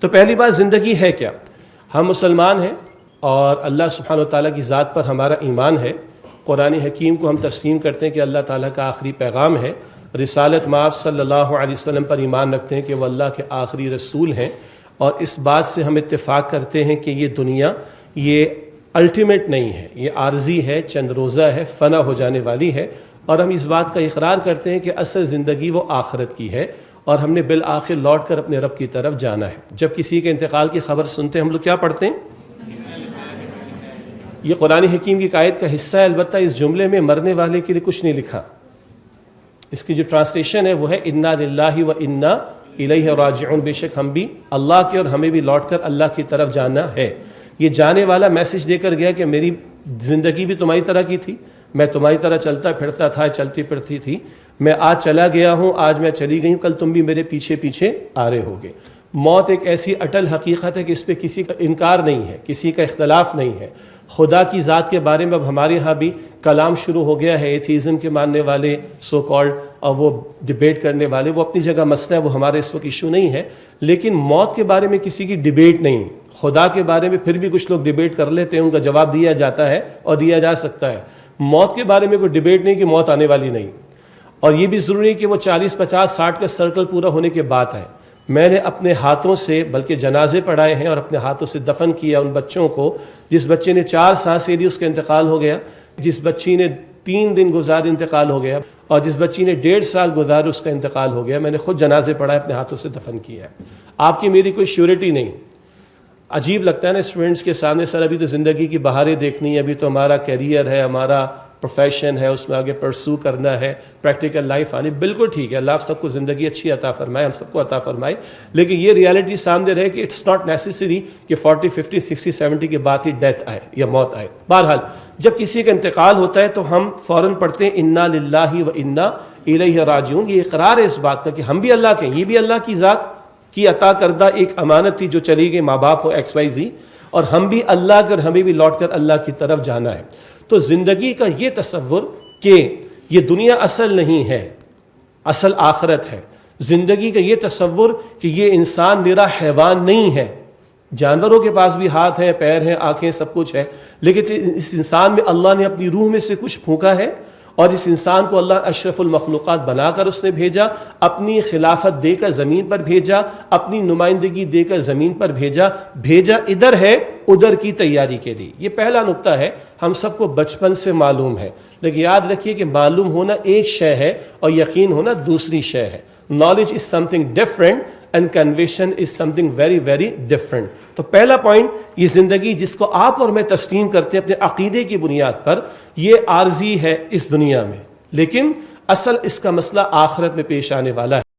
تو پہلی بات زندگی ہے کیا؟ ہم مسلمان ہیں اور اللہ سبحانہ و تعالیٰ کی ذات پر ہمارا ایمان ہے. قرآن حکیم کو ہم تسلیم کرتے ہیں کہ اللہ تعالیٰ کا آخری پیغام ہے. رسالت مآب صلی اللہ علیہ وسلم پر ایمان رکھتے ہیں کہ وہ اللہ کے آخری رسول ہیں. اور اس بات سے ہم اتفاق کرتے ہیں کہ یہ دنیا یہ الٹیمیٹ نہیں ہے، یہ عارضی ہے، چند روزہ ہے، فنا ہو جانے والی ہے. اور ہم اس بات کا اقرار کرتے ہیں کہ اصل زندگی وہ آخرت کی ہے اور ہم نے بالآخر لوٹ کر اپنے رب کی طرف جانا ہے. جب کسی کے انتقال کی خبر سنتے ہیں ہم لوگ کیا پڑھتے ہیں؟ یہ قرآن حکیم کی آیت کا حصہ ہے. البتہ اس جملے میں مرنے والے کے لیے کچھ نہیں لکھا. اس کی جو ٹرانسلیشن ہے وہ ہے انا للہ و انا الیہ راجعون. بے شک ہم بھی اللہ کے اور ہمیں بھی لوٹ کر اللہ کی طرف جانا ہے. یہ جانے والا میسج دے کر گیا کہ میری زندگی بھی تمہاری طرح کی تھی، میں تمہاری طرح چلتا پھرتا تھا، چلتی پھرتی تھی. میں آج چلا گیا ہوں، آج میں چلی گئی ہوں، کل تم بھی میرے پیچھے پیچھے آ رہے ہوگے. موت ایک ایسی اٹل حقیقت ہے کہ اس پہ کسی کا انکار نہیں ہے، کسی کا اختلاف نہیں ہے. خدا کی ذات کے بارے میں اب ہمارے ہاں بھی کلام شروع ہو گیا ہے. ایتھیزم کے ماننے والے سو کالڈ اور وہ ڈبیٹ کرنے والے، وہ اپنی جگہ مسئلہ ہے، وہ ہمارے اس وقت ایشو نہیں ہے. لیکن موت کے بارے میں کسی کی ڈبیٹ نہیں. خدا کے بارے میں پھر بھی کچھ لوگ ڈبیٹ کر لیتے ہیں، ان کا جواب دیا جاتا ہے اور دیا جا سکتا ہے. موت کے بارے میں کوئی ڈبیٹ نہیں کہ موت آنے والی نہیں. اور یہ بھی ضروری ہے کہ وہ 40 50 60 کا سرکل پورا ہونے کے بعد ہے. میں نے اپنے ہاتھوں سے بلکہ جنازے پڑھائے ہیں اور اپنے ہاتھوں سے دفن کیا ان بچوں کو جس بچے نے 4 سانسیں لی اس کا انتقال ہو گیا، جس بچی نے 3 دن گزارے انتقال ہو گیا، اور جس بچی نے 1.5 سال گزارے اس کا انتقال ہو گیا. میں نے خود جنازے پڑھائے، اپنے ہاتھوں سے دفن کیا ہے. آپ کی میری کوئی شیورٹی نہیں. عجیب لگتا ہے نا اسٹوڈنٹس کے سامنے، سر ابھی تو زندگی کی بہاریں دیکھنی ہے، ابھی تو ہمارا کیریئر ہے، ہمارا پروفیشن ہے، اس میں آگے پرسو کرنا ہے، پریکٹیکل لائف آنی. بالکل ٹھیک ہے، اللہ آپ سب کو زندگی اچھی عطا فرمائے، ہم سب کو عطا فرمائے. لیکن یہ ریالٹی سامنے رہے کہ اٹس ناٹ نیسیسری کہ 40 50 60 70 کے بعد ہی ڈیتھ آئے یا موت آئے. بہرحال جب کسی کا انتقال ہوتا ہے تو ہم فوراً پڑھتے ہیں انا للہ و انا الیہ راجعون. یہ اقرار ہے اس بات کا کہ ہم بھی اللہ کے ہیں، یہ بھی اللہ کی ذات کی عطا کردہ ایک امانت تھی جو چلی گئی، ماں باپ ہو XYZ، اور ہم بھی اللہ کے اور ہمیں بھی لوٹ کر اللہ کی طرف جانا ہے. تو زندگی کا یہ تصور کہ یہ دنیا اصل نہیں ہے، اصل آخرت ہے. زندگی کا یہ تصور کہ یہ انسان میرا حیوان نہیں ہے. جانوروں کے پاس بھی ہاتھ ہیں، پیر ہیں، آنکھیں، سب کچھ ہے، لیکن اس انسان میں اللہ نے اپنی روح میں سے کچھ پھونکا ہے اور اس انسان کو اللہ اشرف المخلوقات بنا کر اس نے بھیجا، اپنی خلافت دے کر زمین پر بھیجا، اپنی نمائندگی دے کر زمین پر بھیجا ادھر ہے ادھر کی تیاری کے لیے. یہ پہلا نقطہ ہے، ہم سب کو بچپن سے معلوم ہے. لیکن یاد رکھیے کہ معلوم ہونا ایک شے ہے اور یقین ہونا دوسری شے ہے. Knowledge is something different and conviction is something very very different. تو پہلا پوائنٹ، یہ زندگی جس کو آپ اور میں تسلیم کرتے ہیں اپنے عقیدے کی بنیاد پر، یہ عارضی ہے اس دنیا میں، لیکن اصل اس کا مسئلہ آخرت میں پیش آنے والا ہے.